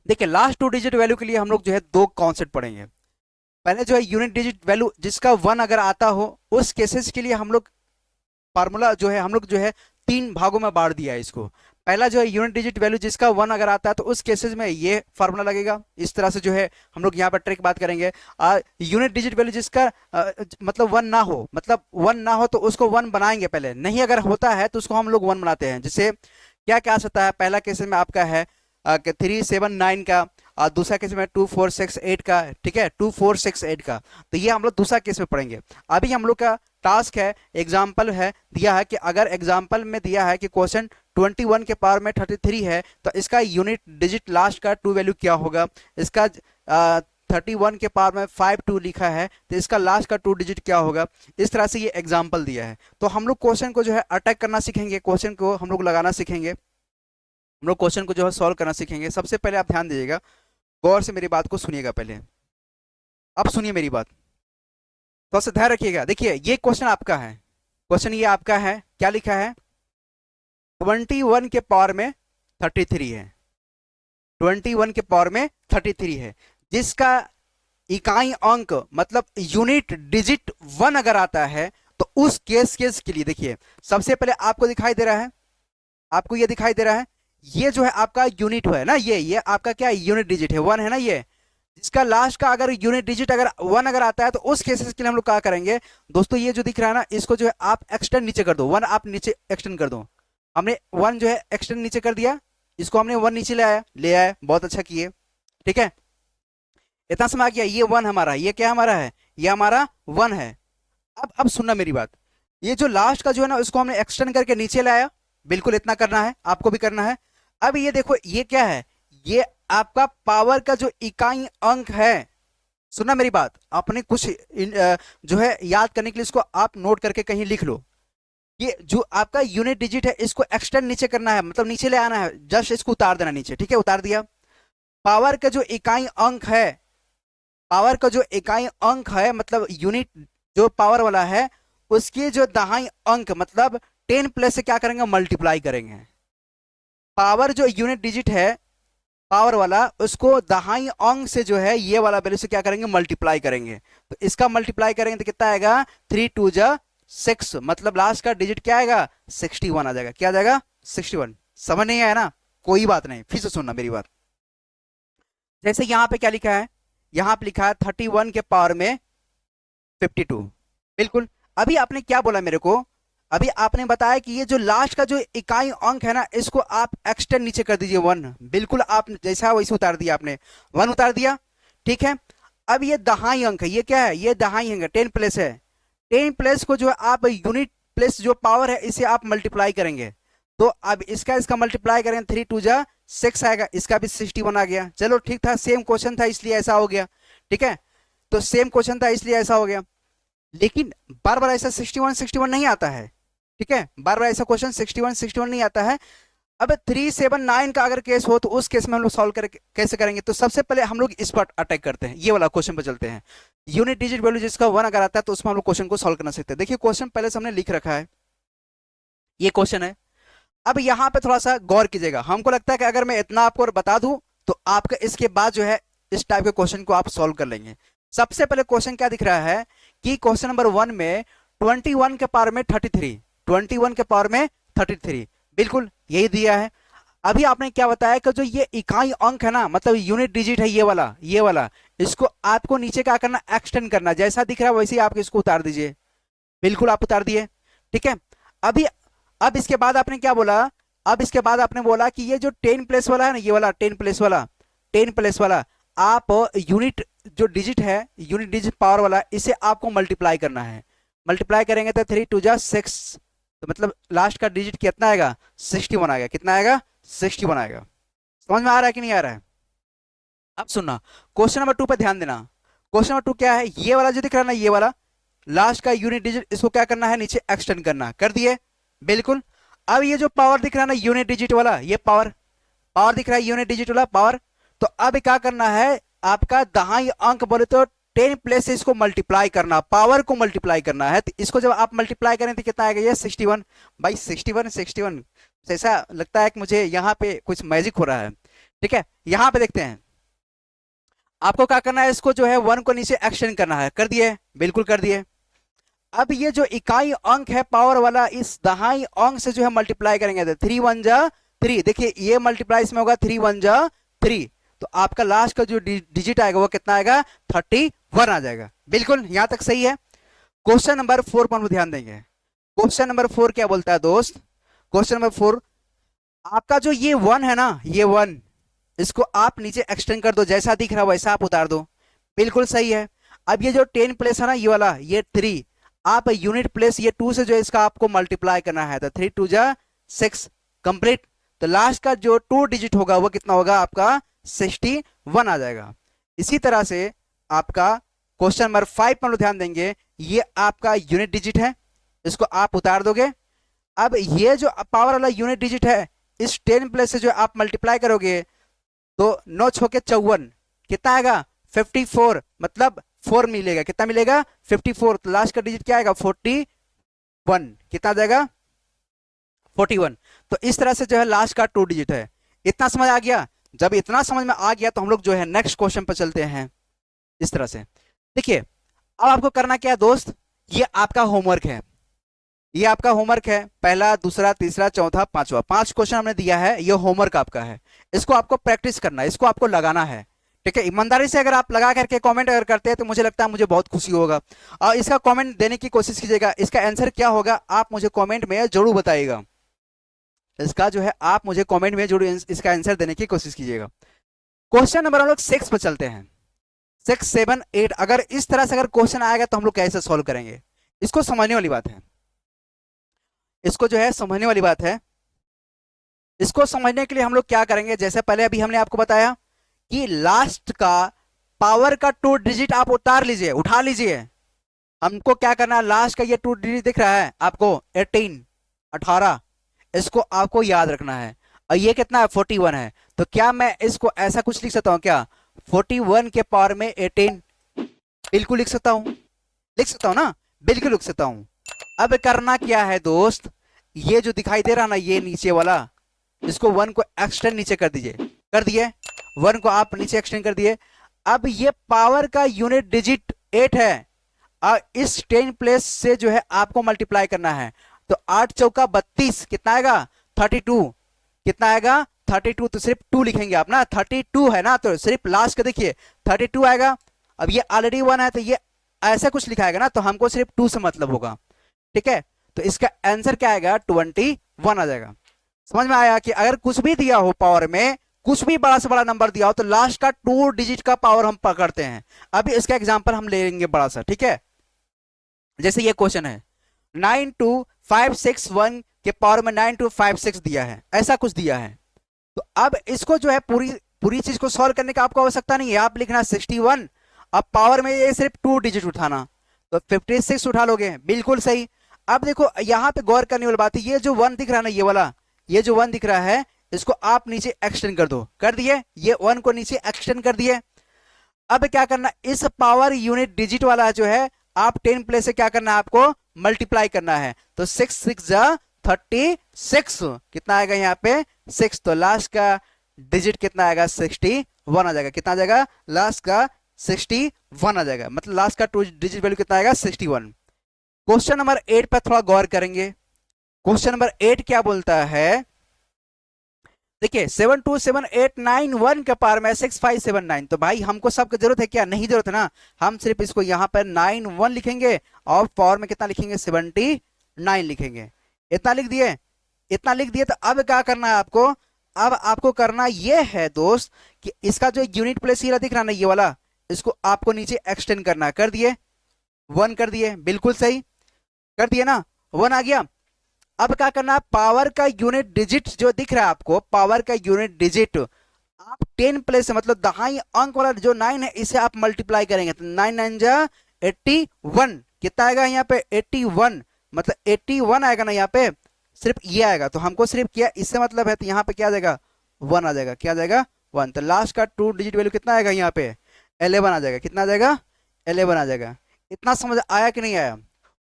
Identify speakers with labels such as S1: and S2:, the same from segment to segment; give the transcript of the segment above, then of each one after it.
S1: देखिए last 2 digit value के लिए हम लोग जो है दो कॉन्सेप्ट पढ़ेंगे। पहले जो है यूनिट डिजिट वैल्यू जिसका 1 अगर आता हो, उस केसेस के लिए हम लोग फार्मूला जो है हम लोग जो है 3 भागों में बांट दिया है इसको। पहला जो है यूनिट डिजिट वैल्यू जिसका 1 अगर आता है तो उस केसेस में ये फार्मूला लगेगा। इस तरह से जो है हम लोग यहाँ पर ट्रिक बात करेंगे। यूनिट डिजिट वैल्यू जिसका मतलब 1 ना हो, मतलब 1 ना हो तो उसको 1 बनाएंगे पहले, नहीं अगर होता है तो उसको हम लोग 1 बनाते हैं। जैसे क्या क्या आ सकता है, पहला केस में आपका है 379 का, और दूसरा केस में 2468 का, ठीक है 2468 का। तो ये हम लोग दूसरा केस में पढ़ेंगे। अभी हम लोग का टास्क है, एग्जाम्पल है दिया है कि अगर एग्जाम्पल में दिया है कि क्वेश्चन 21 के पावर में 33 है तो इसका यूनिट डिजिट लास्ट का 2 वैल्यू क्या होगा। इसका 31 के पावर में 52 लिखा है तो इसका लास्ट का 2 डिजिट क्या होगा। इस तरह से ये एग्जाम्पल दिया है। तो हम लोग क्वेश्चन को जो है अटैक करना सीखेंगे, क्वेश्चन को हम लोग लगाना सीखेंगे, हम लोग क्वेश्चन को जो है सॉल्व करना सीखेंगे। सबसे पहले आप ध्यान दीजिएगा, गौर से मेरी बात को सुनिएगा। पहले अब सुनिए मेरी बात, तो से ध्यान रखिएगा। देखिए ये क्वेश्चन आपका है, क्वेश्चन ये आपका है, क्या लिखा है 21 के पावर में 33 है, 21 के पावर में 33 है, जिसका इकाई अंक मतलब यूनिट डिजिट 1 अगर आता है तो उस केस के लिए देखिए सबसे पहले आपको दिखाई दे रहा है, आपको ये दिखाई दे रहा है, ये जो है आपका यूनिट है ना, ये आपका क्या यूनिट डिजिट है 1 है ना, ये जिसका लास्ट का अगर यूनिट डिजिट अगर 1 अगर आता है तो उस केसेस के लिए हम लोग क्या करेंगे दोस्तों, ये जो दिख रहा है ना इसको जो है आप एक्सटेंड नीचे कर दो, 1 आप नीचे एक्सटेंड कर दो। हमने 1 जो है एक्सटेंड नीचे कर दिया, इसको हमने 1 नीचे ले आया, बहुत अच्छा किए, ठीक है इतना समझ आ गया। ये 1 हमारा, ये क्या हमारा है, ये हमारा 1 है। अब सुनना मेरी बात, ये जो लास्ट का जो है ना इसको हमने एक्सटेंड करके नीचे लाया, बिल्कुल इतना करना है, आपको भी करना है। अब ये देखो ये क्या है, ये आपका पावर का जो इकाई अंक है। सुनना मेरी बात, आपने कुछ जो है याद करने के लिए इसको आप नोट करके कहीं लिख लो। ये जो आपका यूनिट डिजिट है इसको एक्सटेंड नीचे करना है, मतलब नीचे ले आना है, जस्ट इसको उतार देना नीचे, ठीक है उतार दिया। पावर का जो इकाई अंक है, पावर का जो इकाई अंक है मतलब यूनिट जो पावर वाला है उसके जो दहाई अंक मतलब 10 प्लस से क्या करेंगे मल्टीप्लाई करेंगे। पावर जो यूनिट डिजिट है पावर वाला उसको दहाई अंक से जो है ये वाला वैल्यू से क्या करेंगे मल्टीप्लाई करेंगे। तो इसका मल्टीप्लाई करेंगे तो कितना आएगा 3 2 जा 6, मतलब लास्ट का डिजिट क्या आएगा 61 आ जाएगा। क्या आ जाएगा 61। समझ नहीं आया ना, कोई बात नहीं, फिर से सुनना मेरी बात। जैसे यहां पे क्या लिखा है, यहां पे लिखा है 31 के पावर में 52, बिल्कुल। अभी आपने क्या बोला मेरे को, अभी आपने बताया कि ये जो लास्ट का जो इकाई अंक है ना इसको आप एक्सटेंड नीचे कर दीजिए 1, बिल्कुल आप जैसा वैसे उतार दिया आपने, 1 उतार दिया, ठीक है। अब ये दहाई अंक है, ये क्या है ये दहाई अंक है, 10 प्लस है, 10 प्लस को जो है आप यूनिट प्लस जो पावर है इसे आप मल्टीप्लाई करेंगे। तो अब इसका मल्टीप्लाई करेंगे 3 2 जा 6 आएगा, इसका भी 61 आ गया। चलो ठीक था, सेम क्वेश्चन था इसलिए ऐसा हो गया, ठीक है। तो सेम क्वेश्चन था इसलिए ऐसा हो गया, लेकिन बार बार ऐसा 61 नहीं आता है, ठीक है बार बार ऐसा क्वेश्चन 61 नहीं आता है। अब 379 का अगर केस हो तो उस केस में हम लोग सॉल्व करके कैसे करेंगे, तो सबसे पहले हम लोग इस पर अटैक करते हैं, ये वाला क्वेश्चन पर चलते हैं। यूनिट डिजिट वैल्यू जिसका 1 अगर आता है तो उसमें हम लोग क्वेश्चन को सॉल्व करना सीखते हैं। देखिए क्वेश्चन पहले से हमने लिख रखा है, ये क्वेश्चन है। अब यहाँ पे थोड़ा सा गौर कीजिएगा, हमको लगता है कि अगर मैं इतना आपको बता दूं तो आपका इसके बाद जो है इस टाइप के क्वेश्चन को आप सॉल्व कर लेंगे। सबसे पहले क्वेश्चन क्या दिख रहा है कि क्वेश्चन नंबर 1 में 21 के पावर में 33, 21 के पावर में 33, बिल्कुल यही दिया है। अभी आपने क्या बताया कि जो ये इकाई अंक है ना मतलब यूनिट डिजिट है ये वाला इसको आपको नीचे क्या करना एक्सटेंड करना, जैसा दिख रहा है वैसे ही आप इसको उतार दीजिए, बिल्कुल आप उतार दिए, ठीक है। अभी अब इसके बाद आपने क्या बोला, अब इसके बाद आपने बोला कि ये जो 10 प्लस वाला है ना, ये वाला 10 प्लस वाला, 10 प्लस वाला आप यूनिट जो डिजिट है यूनिट डिजिट पावर वाला इसे आपको मल्टीप्लाई करना है। मल्टीप्लाई करेंगे तो 3 2 जा 6, तो मतलब लास्ट का डिजिट कितना आएगा 61 आएगा। कितना आएगा 61 आएगा। समझ में आ रहा है कि नहीं आ रहा है। अब सुनना क्वेश्चन नंबर 2 पे ध्यान देना। क्वेश्चन नंबर 2 क्या है, ये वाला जो दिख रहा है ना ये वाला लास्ट का यूनिट डिजिट इसको क्या करना है नीचे एक्सटेंड करना, कर दिए बिल्कुल। अब ये जो पावर दिख रहा है ना यूनिट डिजिट वाला, ये पावर पावर दिख रहा है यूनिट डिजिट वाला पावर, तो अब क्या करना है आपका दहाई अंक बोले तो 10 प्लस से इसको मल्टीप्लाई करना, पावर को मल्टीप्लाई करना है। तो इसको जब आप मल्टीप्लाई करें तो कितना आएगा ये 61, भाई 61 ऐसा लगता है कि मुझे यहाँ पे कुछ मैजिक हो रहा है, ठीक है, यहां पे देखते हैं आपको क्या करना है, इसको जो है 1 को नीचे एक्सटेंड करना है, कर दिए, बिल्कुल कर दिए। अब ये जो इकाई अंक है पावर वाला, इस दहाई अंक से जो है मल्टीप्लाई करेंगे, तो 3 1 जा 3, देखिए ये मल्टीप्लाई इसमें होगा 3 1 जा 3, तो आपका लास्ट का जो डिजिट आएगा वो कितना आएगा, 31 आ जाएगा। बिल्कुल यहां तक सही है। क्वेश्चन नंबर 4 पर हम ध्यान देंगे। क्वेश्चन नंबर 4 क्या बोलता है दोस्त, क्वेश्चन नंबर 4, आपका जो ये 1 है ना, ये 1, इसको आप नीचे एक्सटेंड कर दो, जैसा दिख रहा है वैसा आप उतार दो, बिल्कुल सही है। अब ये जो 10 प्लेस है ना, ये वाला, ये 3, आप यूनिट प्लेस ये 2 से जो है इसका आपको मल्टीप्लाई करना है, तो 3 2 जा 6 कंप्लीट, तो लास्ट का जो 2 डिजिट होगा वो कितना होगा आपका 61 आ जाएगा। इसी तरह से आपका क्वेश्चन नंबर 5 पर ध्यान देंगे, ये आपका यूनिट डिजिट है, इसको आप उतार दोगे। अब ये जो पावर वाला यूनिट डिजिट है, इस 10 प्लेस से जो आप मल्टीप्लाई करोगे तो 9 छोके 54, कितना आएगा 54, मतलब 4 मिलेगा, कितना मिलेगा 54, तो लास्ट का डिजिट क्या आएगा 41, कितना आ जाएगा 41। तो इस तरह से जो है लास्ट का 2 डिजिट है। इतना समझ आ गया? जब इतना समझ में आ गया तो हम लोग जो है नेक्स्ट क्वेश्चन पर चलते हैं। इस तरह से देखिए, अब आपको करना क्या है दोस्त, ये आपका होमवर्क है, ये आपका होमवर्क है, पहला दूसरा तीसरा चौथा पांचवा, 5 क्वेश्चन हमने दिया है, ये होमवर्क आपका है, इसको आपको प्रैक्टिस करना है, इसको आपको लगाना है। ठीक है, ईमानदारी से अगर आप लगा करके कमेंट अगर करते हैं तो मुझे लगता है मुझे बहुत खुशी होगा, और इसका कमेंट देने की कोशिश कीजिएगा। इसका आंसर क्या होगा आप मुझे कमेंट में जरूर बताइएगा, इसका जो है आप मुझे कमेंट में जरूर इसका आंसर देने की कोशिश कीजिएगा। क्वेश्चन नंबर हम लोग 6 पर चलते हैं, 6 7 8। अगर इस तरह से अगर क्वेश्चन आएगा तो हम लोग कैसे सॉल्व करेंगे, इसको समझने वाली बात है, इसको जो है समझने वाली बात है। इसको समझने के लिए हम लोग क्या करेंगे, जैसे पहले अभी हमने आपको बताया कि लास्ट का पावर का 2 डिजिट आप उतार लीजिए, उठा लीजिए। हमको क्या करना है, लास्ट का ये 2 डिजिट दिख रहा है आपको 18, इसको आपको याद रखना है, और ये कितना है 41 है, तो क्या मैं इसको ऐसा कुछ लिख सकता हूं क्या, 41 के पावर में 18, बिल्कुल लिख सकता हूं, लिख सकता हूं ना, बिल्कुल लिख सकता हूं। अब करना क्या है दोस्त, ये जो दिखाई दे रहा ना ये नीचे वाला, इसको 1 को एक्सटेंड नीचे कर दीजिए, कर दिए, 1 को आप नीचे एक्सटेंड कर दिए। अब ये पावर का यूनिट डिजिट 8 है, और इस 10 प्लेस से जो है आपको मल्टीप्लाई करना है, तो 8 चौका 32, कितना आएगा 32, कितना आएगा 32, तो सिर्फ 2 लिखेंगे आप ना, 32 है ना, तो सिर्फ लास्ट का देखिए 32 आएगा। अब ये ऑलरेडी 1 है तो ये ऐसा कुछ लिखाएगा ना, तो हमको सिर्फ 2 से मतलब होगा। ठीक है, तो इसका आंसर क्या आएगा 21 आ जाएगा। समझ में आया कि अगर कुछ भी दिया हो पावर में, कुछ भी बड़ा से बड़ा नंबर दिया हो, तो लास्ट का 2 डिजिट का पावर हम पकड़ते हैं। अभी इसका एग्जांपल हम ले लेंगे बड़ा सा, ठीक है। जैसे ये क्वेश्चन है 92561 के पावर में 9256 दिया है, ऐसा कुछ दिया है, तो अब इसको जो है पूरी पूरी चीज को सॉल्व करने का आपको आवश्यकता नहीं है, आप लिखना 61, अब पावर में ये सिर्फ 2 डिजिट उठाना, तो 56 उठा लोगे, बिल्कुल सही। अब देखो यहाँ पे गौर करने वाली बात है, ये जो 1 दिख रहा है ना, ये वाला, ये जो 1 दिख रहा है, इसको आप नीचे एक्सटेंड कर दो, कर दिए, ये 1 को नीचे एक्सटेंड कर दिए। अब क्या करना, इस पावर यूनिट डिजिट वाला जो है आप 10 प्लेस से क्या करना है, आपको मल्टीप्लाई करना है, तो 6 6 जा 36, कितना आएगा यहाँ पे 6, तो लास्ट का डिजिट कितना आएगा 61 आ जाएगा, कितना आ जाएगा लास्ट का 61 आ जाएगा, मतलब लास्ट का 2 डिजिट वैल्यू कितना आएगा 61। क्वेश्चन नंबर 8 पर थोड़ा गौर करेंगे। क्वेश्चन नंबर 8 क्या बोलता है, देखिए 72789 के पावर में 6579, तो भाई हमको सबकी जरूरत है क्या, नहीं जरूरत है ना, हम सिर्फ इसको यहाँ पर 91 लिखेंगे और पावर में कितना लिखेंगे 79 लिखेंगे, इतना लिख दिए, इतना लिख दिए। तो अब क्या करना है आपको, अब आपको करना यह है दोस्त कि इसका जो यूनिट प्लेस ये दिख रहा है ना, ये वाला, इसको आपको नीचे एक्सटेंड करना, कर दिए, 1 कर दिए, बिल्कुल सही, कर दिए ना, 1 आ गया। अब क्या करना है, पावर का यूनिट डिजिट जो दिख रहा है आपको, पावर का यूनिट डिजिट आप 10 प्लेस से, मतलब दहाई अंक वाला जो 9 है, इसे आप मल्टीप्लाई करेंगे, तो 9 9 जा 81, कितना आएगा यहाँ पे 81, मतलब 81 आएगा ना यहाँ पे, सिर्फ ये आएगा, तो हमको सिर्फ क्या इससे मतलब है, तो यहाँ पे क्या आ जाएगा 1 आ जाएगा, क्या आ जाएगा 1, तो लास्ट का 2 डिजिट वैल्यू कितना आएगा यहाँ पे 11 आ जाएगा, कितना आ जाएगा 11 आ जाएगा। इतना समझ आया कि नहीं आया,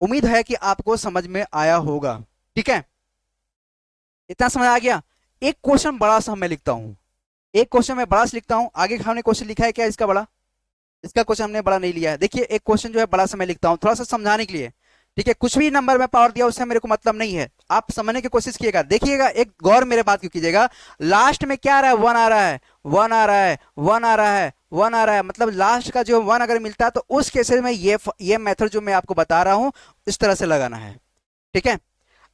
S1: उम्मीद है कि आपको समझ में आया होगा, ठीक है, इतना समझ आ गया। एक क्वेश्चन बड़ा सा मैं लिखता हूं, एक क्वेश्चन मैं बड़ा से लिखता हूँ, आगे हमने क्वेश्चन लिखा है क्या इसका बड़ा, इसका क्वेश्चन हमने बड़ा नहीं लिया है। देखिए एक क्वेश्चन जो है बड़ा सा मैं लिखता हूँ थोड़ा सा समझाने के लिए, ठीक है। कुछ भी नंबर में पावर दिया उससे मेरे को मतलब नहीं है, आप समझने की कोशिश कीजिएगा। देखिएगा, एक गौर मेरे बात क्यों कीजिएगा, लास्ट में क्या आ रहा है, वन आ रहा है, वन आ रहा है, वन आ रहा है, वन आ रहा है, मतलब लास्ट का जो वन अगर मिलता है तो उस केसेस में ये मेथड जो मैं आपको बता रहा हूं इस तरह से लगाना है, ठीक है।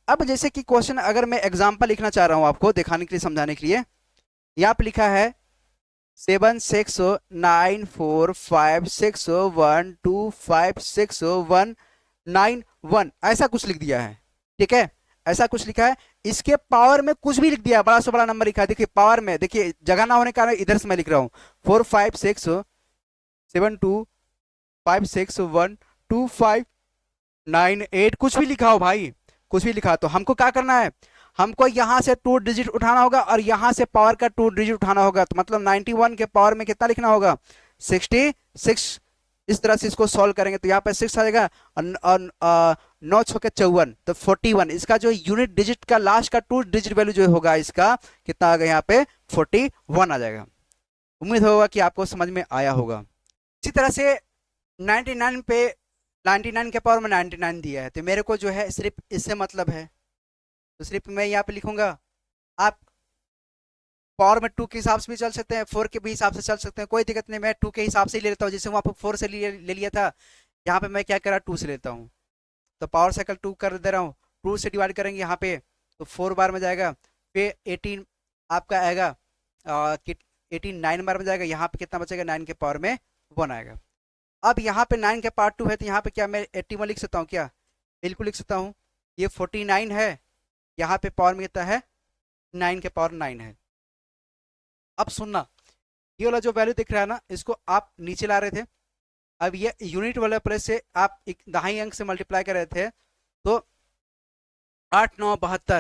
S1: अब जैसे कि क्वेश्चन अगर मैं एग्जांपल लिखना चाह रहा हूं आपको दिखाने के लिए, समझाने के लिए, यहाँ पे लिखा है 7694612569191, ऐसा कुछ लिख दिया है, ठीक है, ऐसा कुछ लिखा है। इसके पावर में कुछ भी लिख दिया, बड़ा से बड़ा नंबर लिखा है। देखिए पावर में, देखिए जगह ना होने के कारण इधर से मैं लिख रहा हूँ 45672561258, कुछ भी लिखा हो भाई, कुछ भी लिखा। तो हमको क्या करना है, हमको यहां से 2 डिजिट उठाना होगा और यहां से पावर का 2 डिजिट उठाना होगा। तो मतलब 91 के पावर में कितना लिखना होगा, 66। इस तरह से इसको सॉल्व करेंगे तो यहाँ पे 6 आ जाएगा और 9 छके 54, तो 41। इसका जो यूनिट डिजिट का लास्ट का 2 डिजिट वैल्यू जो होगा इसका कितना आ गया, यहाँ पे 41 आ जाएगा। उम्मीद होगा कि आपको समझ में आया होगा। इसी तरह से 99 पे 99 के पावर में 99 दिया है, तो मेरे को जो है सिर्फ इससे मतलब है, तो सिर्फ मैं यहाँ पे लिखूंगा। आप पावर में 2 के हिसाब से भी चल सकते हैं, 4 के भी हिसाब से चल सकते हैं, कोई दिक्कत नहीं। मैं 2 के हिसाब से ही ले लेता हूँ, जैसे वहाँ पर 4 से ले लिया था, यहाँ पे मैं क्या करा 2 से लेता हूँ। तो पावर साइकिल 2 कर दे रहा हूँ, 2 से डिवाइड करेंगे यहाँ पे तो 4 बार में जाएगा, फिर 18 आपका आएगा 9 बार में जाएगा, यहाँ पे कितना बचेगा, 9 के पावर में 1 आएगा। अब यहाँ पे 9 के पावर 2 है, तो यहाँ पे क्या मैं 81 लिख सकता हूँ क्या, बिल्कुल लिख सकता हूँ। ये 49 है, यहाँ पे पावर में कितना है, 9 के पावर 9 है। अब सुनना, ये वाला जो वैल्यू दिख रहा है ना, इसको आप नीचे ला रहे थे, अब ये यूनिट वाले प्लेस से आप एक दहाई अंक से मल्टीप्लाई कर रहे थे, तो 8 9 72,